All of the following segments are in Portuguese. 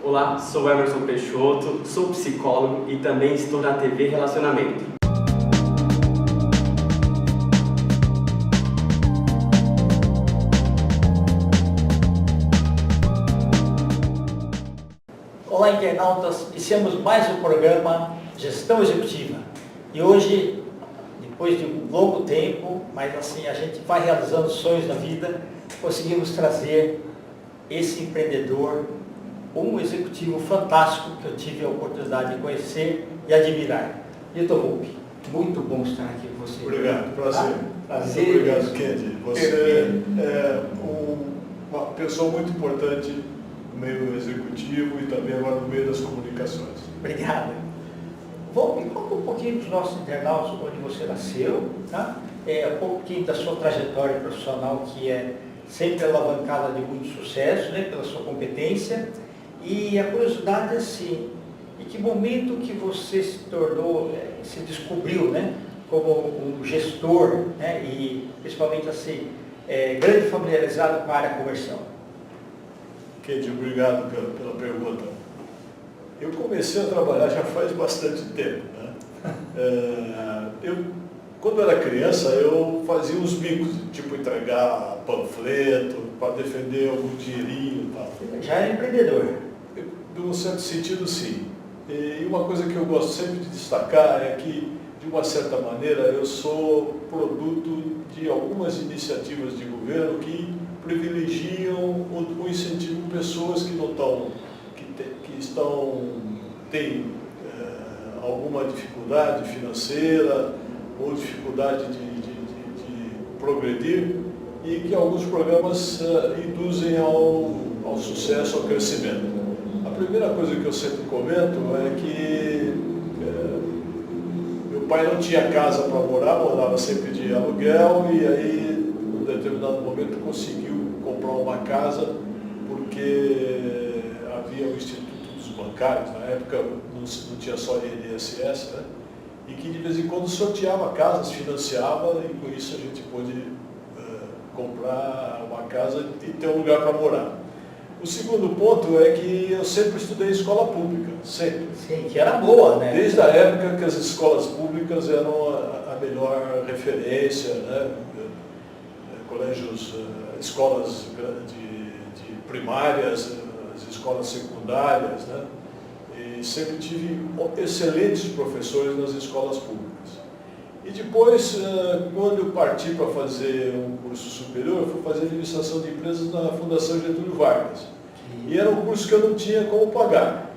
Olá, sou Emerson Peixoto, sou psicólogo e também estou na TV Relacionamento. Olá, internautas, iniciamos mais um programa Gestão Executiva. E hoje, depois de um longo tempo, mas assim, a gente vai realizando sonhos na vida, conseguimos trazer esse empreendedor, um executivo fantástico que eu tive a oportunidade de conhecer e admirar. Milton Volpi, muito bom estar aqui com você. Obrigado, prazer. Prazer. Muito obrigado, Kendi. Você é uma pessoa muito importante no meio executivo e também agora no meio das comunicações. Obrigado. Volpi, conta um pouquinho para os nossos internautas onde você nasceu, tá? Um pouquinho da sua trajetória profissional, que é sempre alavancada de muito sucesso, né, pela sua competência. E a curiosidade é assim, em que momento que você se tornou, se descobriu, né, como um gestor, né, e principalmente assim, grande familiarizado com a área comercial? Kendi, obrigado pela pergunta. Eu comecei a trabalhar já faz bastante tempo, né? Quando eu era criança, eu fazia uns bicos, tipo entregar panfleto, para defender algum dinheirinho e tal. Já era empreendedor? De um certo sentido, sim. E uma coisa que eu gosto sempre de destacar é que, de uma certa maneira, eu sou produto de algumas iniciativas de governo que privilegiam ou incentivam pessoas que não estão, têm alguma dificuldade financeira ou dificuldade de progredir, e que alguns programas induzem ao sucesso, ao crescimento. A primeira coisa que eu sempre comento é que meu pai não tinha casa para morar, morava sempre de aluguel, e aí, em determinado momento, conseguiu comprar uma casa porque havia o Instituto dos Bancários, na época não tinha só INSS, né? E que de vez em quando sorteava casas, financiava, e com isso a gente pôde comprar uma casa e ter um lugar para morar. O segundo ponto é que eu sempre estudei em escola pública, sempre. Sim, que era boa, né? Desde a época que as escolas públicas eram a melhor referência, né? Colégios, escolas de primárias, as escolas secundárias, né? E sempre tive excelentes professores nas escolas públicas. E depois, quando eu parti para fazer um curso superior, eu fui fazer administração de empresas na Fundação Getúlio Vargas. E era um curso que eu não tinha como pagar.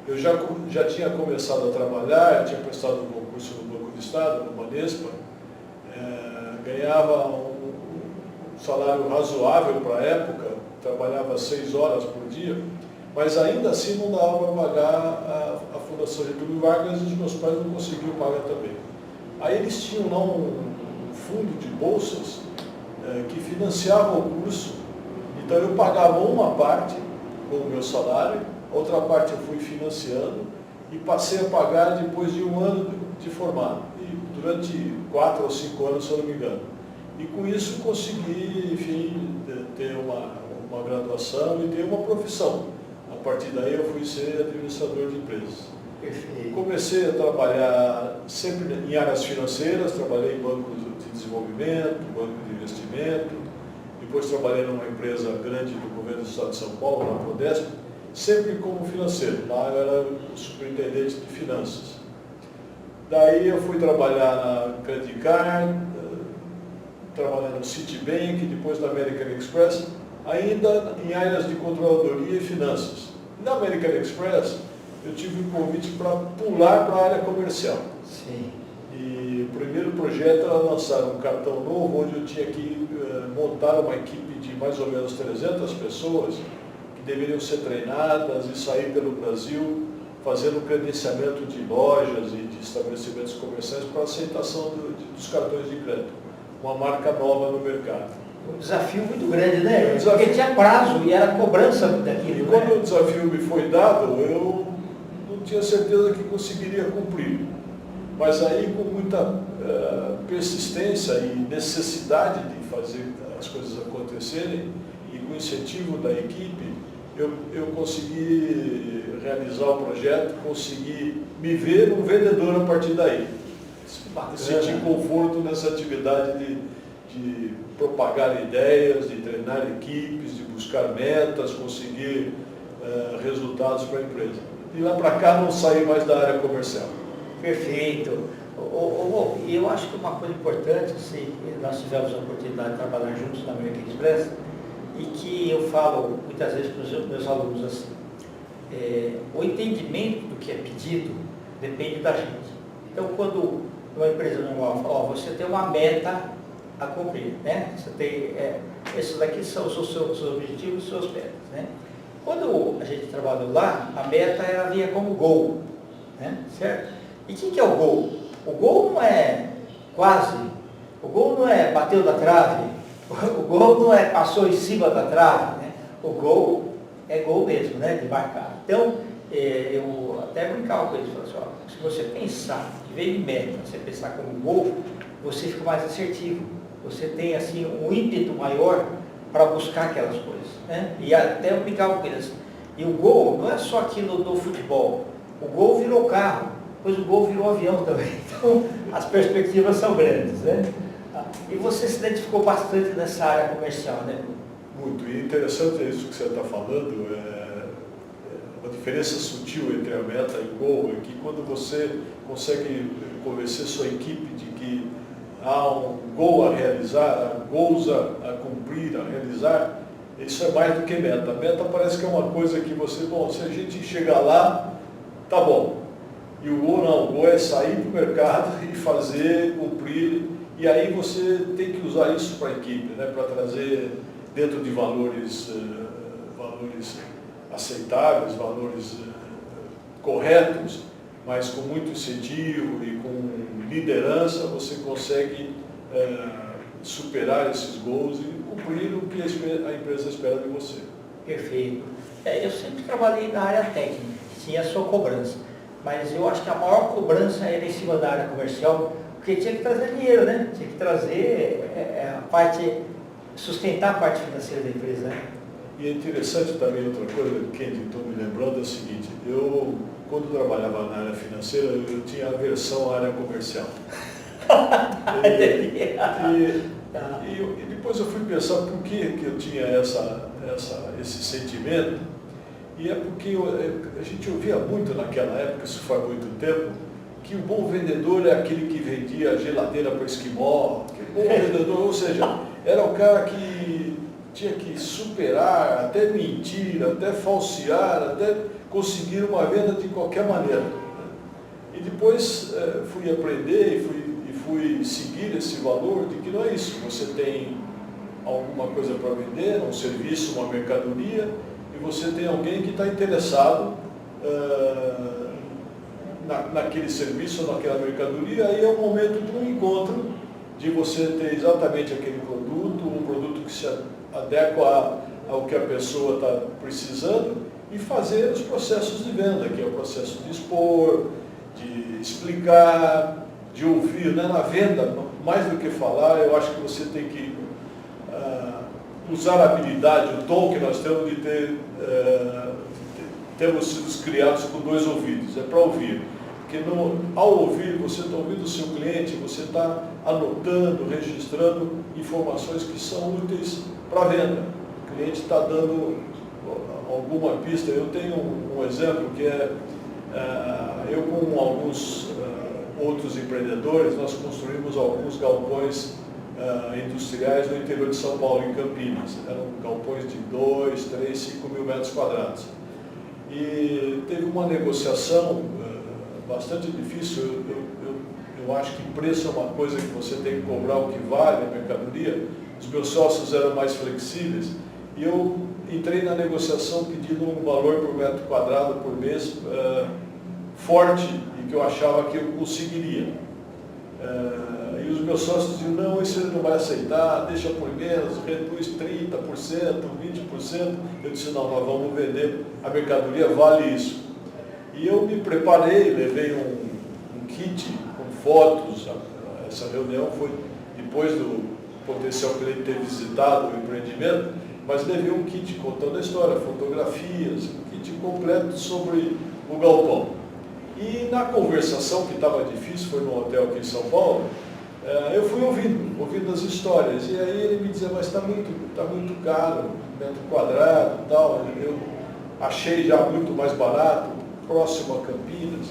Eu já tinha começado a trabalhar, tinha prestado um concurso no Banco do Estado, no Banespa, ganhava um salário razoável para a época, trabalhava 6 horas por dia, mas ainda assim não dava para pagar a Fundação Getúlio Vargas, e os meus pais não conseguiam pagar também. Aí eles tinham lá um fundo de bolsas que financiava o curso, então eu pagava uma parte com o meu salário, outra parte eu fui financiando e passei a pagar depois de um ano de formado, e durante 4 ou 5 anos, se eu não me engano. E com isso consegui, enfim, ter uma graduação e ter uma profissão. A partir daí eu fui ser administrador de empresas. Perfeito. Comecei a trabalhar sempre em áreas financeiras, trabalhei em bancos de desenvolvimento, banco de investimento, depois trabalhei numa empresa grande do governo do Estado de São Paulo, na Prodesp, sempre como financeiro. Lá eu era o superintendente de finanças. Daí eu fui trabalhar na Credit Card, trabalhando no Citibank, depois na American Express, ainda em áreas de controladoria e finanças. Na American Express, eu tive um convite para pular para a área comercial. Sim. E o primeiro projeto era lançar um cartão novo, onde eu tinha que montar uma equipe de mais ou menos 300 pessoas, que deveriam ser treinadas e sair pelo Brasil, fazendo credenciamento de lojas e de estabelecimentos comerciais para aceitação dos cartões de crédito. Uma marca nova no mercado. Um desafio muito grande, né? Desafio. Porque tinha prazo e era cobrança daquilo. E quando o desafio me foi dado, eu não tinha certeza que conseguiria cumprir. Mas aí, com muita persistência e necessidade de fazer as coisas acontecerem, e com incentivo da equipe, eu consegui realizar o projeto, consegui me ver um vendedor a partir daí. Sentir conforto nessa atividade de propagar ideias, de treinar equipes, de buscar metas, conseguir resultados para a empresa. E lá para cá não saí mais da área comercial. Perfeito. E eu acho que uma coisa importante, assim, nós tivemos a oportunidade de trabalhar juntos na American Express, e que eu falo muitas vezes para os meus alunos assim, o entendimento do que é pedido depende da gente. Então, quando uma empresa normal fala, você tem uma meta a cumprir, né? Você tem, esses daqui são os seus objetivos, os seus metas, né? Quando a gente trabalhou lá, a meta ela vinha como goal, né? Certo? E o que é o goal? O gol não é quase, o gol não é bateu da trave, o gol não é passou em cima da trave, né? O gol é gol mesmo, né? De marcar. Então, eu até brincava com eles, falava assim, ó, se você pensar, em vez de meta, você pensar como gol, você fica mais assertivo, você tem assim um ímpeto maior para buscar aquelas coisas, né? E até eu brincava com eles, e o gol não é só aquilo do futebol, o gol virou carro, depois o gol virou avião também. Então, as perspectivas são grandes, né? E você se identificou bastante nessa área comercial, né? Muito. E interessante isso que você está falando. Uma diferença sutil entre a meta e o gol é que quando você consegue convencer sua equipe de que há um gol a realizar, há gols a cumprir, a realizar, isso é mais do que meta. A meta parece que é uma coisa que você, bom, se a gente chegar lá, tá bom. E o gol não, o gol é sair para o mercado e fazer, cumprir, e aí você tem que usar isso para a equipe, né, para trazer dentro de valores aceitáveis, valores corretos, mas com muito incentivo e com liderança, você consegue superar esses gols e cumprir o que a empresa espera de você. Perfeito. Eu sempre trabalhei na área técnica, tinha a sua cobrança. Mas eu acho que a maior cobrança era em cima da área comercial, porque tinha que trazer dinheiro, né? Tinha que trazer a parte, sustentar a parte financeira da empresa, né? E é interessante também outra coisa, Kendi, estou me lembrando, é o seguinte, eu, quando trabalhava na área financeira, eu tinha aversão à área comercial. E depois eu fui pensar por que eu tinha esse sentimento. E é porque a gente ouvia muito naquela época, isso faz muito tempo, que o bom vendedor é aquele que vendia geladeira para esquimó, que o bom vendedor, ou seja, era o cara que tinha que superar, até mentir, até falsear, até conseguir uma venda de qualquer maneira. E depois fui aprender e fui seguir esse valor de que não é isso, você tem alguma coisa para vender, um serviço, uma mercadoria, e você tem alguém que está interessado naquele serviço, naquela mercadoria, aí é o momento de um encontro, de você ter exatamente aquele produto, um produto que se adequa ao que a pessoa está precisando, e fazer os processos de venda, que é o processo de expor, de explicar, de ouvir, né? Na venda, mais do que falar, eu acho que você tem que usar a habilidade, o dom que nós temos de temos sido criados com dois ouvidos, é para ouvir. Porque ao ouvir, você está ouvindo o seu cliente, você está anotando, registrando informações que são úteis para a venda. O cliente está dando alguma pista. Eu tenho um exemplo que eu com alguns outros empreendedores, nós construímos alguns galpões industriais no interior de São Paulo, em Campinas. Eram galpões de 2, 3, 5 mil metros quadrados. E teve uma negociação bastante difícil. Eu acho que preço é uma coisa que você tem que cobrar o que vale a mercadoria. Os meus sócios eram mais flexíveis e eu entrei na negociação pedindo um valor por metro quadrado por mês forte e que eu achava que eu conseguiria. E os meus sócios diziam, não, isso ele não vai aceitar, deixa por menos, reduz 30%, 20%. Eu disse, não, nós vamos vender, a mercadoria vale isso. E eu me preparei, levei um kit com fotos. Essa reunião foi depois do potencial cliente ter visitado o empreendimento, mas levei um kit contando a história, fotografias, um kit completo sobre o galpão. E na conversação, que estava difícil, foi no hotel aqui em São Paulo, eu fui ouvindo as histórias, e aí ele me dizia, mas está muito caro, metro quadrado e tal, eu achei já muito mais barato, próximo a Campinas,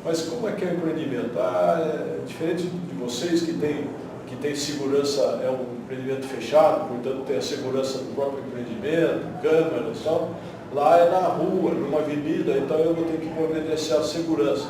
mas como é que é o empreendimento? É diferente de vocês que tem segurança, é um empreendimento fechado, portanto tem a segurança do próprio empreendimento, câmeras e tal. Lá é na rua, numa avenida, então eu vou ter que providenciar segurança.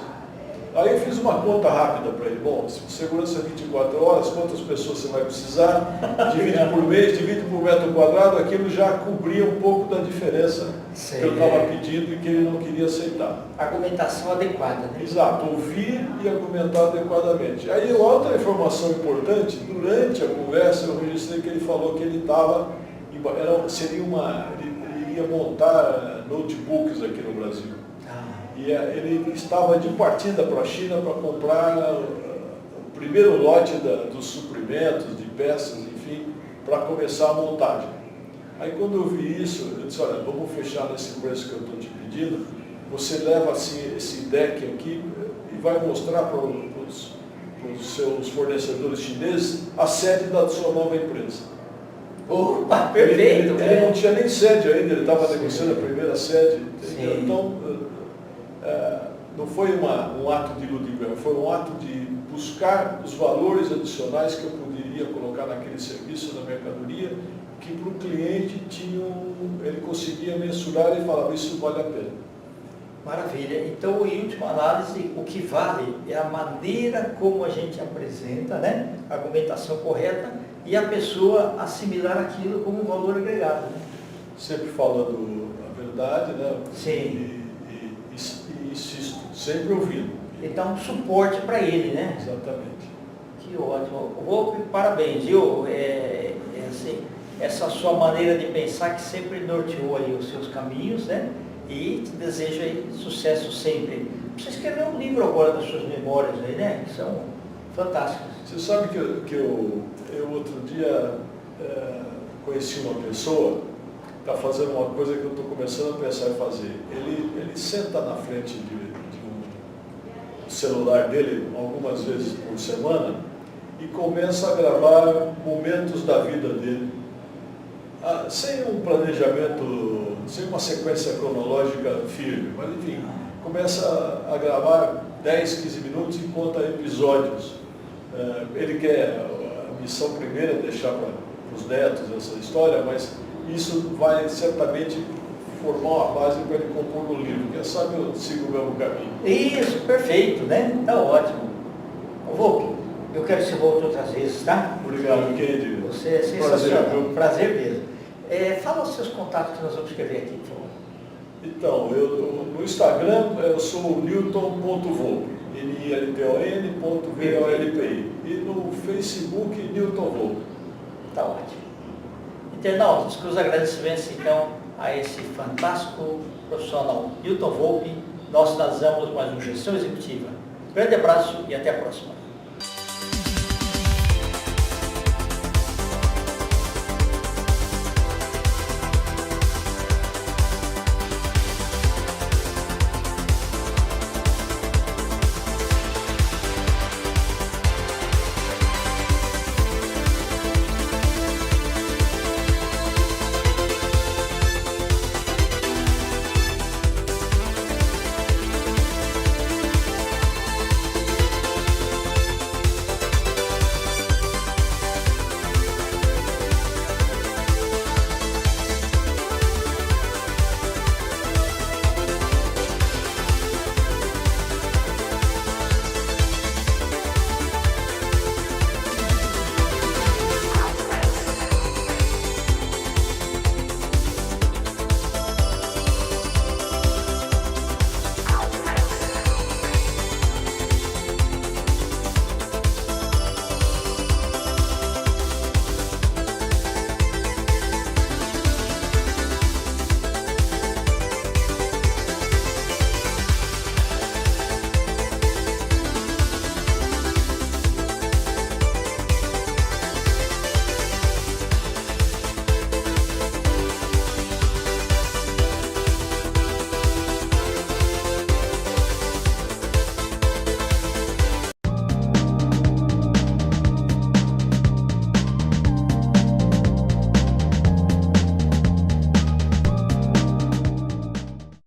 Aí eu fiz uma conta rápida para ele. Bom, segurança 24 horas, quantas pessoas você vai precisar? Divide por mês, divide por metro quadrado, aquilo já cobria um pouco da diferença que eu estava pedindo e que ele não queria aceitar. Argumentação adequada, né? Exato, ouvir e argumentar adequadamente. Aí outra informação importante, durante a conversa eu registrei que ele falou que ele estava, ele iria montar notebooks aqui no Brasil. E ele estava de partida para a China para comprar o primeiro lote dos suprimentos, de peças, enfim, para começar a montagem. Aí quando eu vi isso, eu disse, olha, vamos fechar nesse preço que eu estou te pedindo, você leva assim, esse deck aqui e vai mostrar para os seus fornecedores chineses a sede da sua nova empresa. Opa, perfeito! Ele não tinha nem sede ainda, ele estava negociando a primeira sede. Então, não foi um ato de ludibriar, foi um ato de buscar os valores adicionais que eu poderia colocar naquele serviço, na mercadoria, que para o cliente ele conseguia mensurar e falava, isso vale a pena. Maravilha. Então, em última análise, o que vale é a maneira como a gente apresenta, né? A argumentação correta e a pessoa assimilar aquilo como um valor agregado. Né? Sempre falando a verdade, né? Sim. E insisto, sempre ouvindo. E dá um suporte para ele, né? Exatamente. Que ótimo. Parabéns, viu? Assim, essa sua maneira de pensar que sempre norteou aí os seus caminhos, né? E te desejo aí sucesso sempre. Você escreveu um livro agora das suas memórias aí, né? Que são fantásticas. Você sabe que eu outro dia conheci uma pessoa que está fazendo uma coisa que eu estou começando a pensar em fazer. Ele senta na frente de um celular dele algumas vezes por semana e começa a gravar momentos da vida dele, sem um planejamento, sem uma sequência cronológica firme, mas enfim, começa a gravar 10, 15 minutos e conta episódios. Ele quer, a missão primeira é deixar para os netos essa história, mas isso vai certamente formar uma base para ele compor no livro. Quem sabe eu sigo o mesmo caminho. Isso, perfeito, né? Tá ótimo. Volpe, eu quero que você volte outras vezes, tá? Obrigado, Kendi. Você é sensacional. Prazer mesmo. Fala os seus contatos que nós vamos escrever aqui, por favor. Então, no Instagram eu sou o newton.volpe, nilton.volpi, e no Facebook Newton Volpe. Tá ótimo. Internautas, que os agradecimentos então a esse fantástico profissional Newton Volpe. Nós finalizamos mais uma Gestão Executiva. Grande abraço e até a próxima.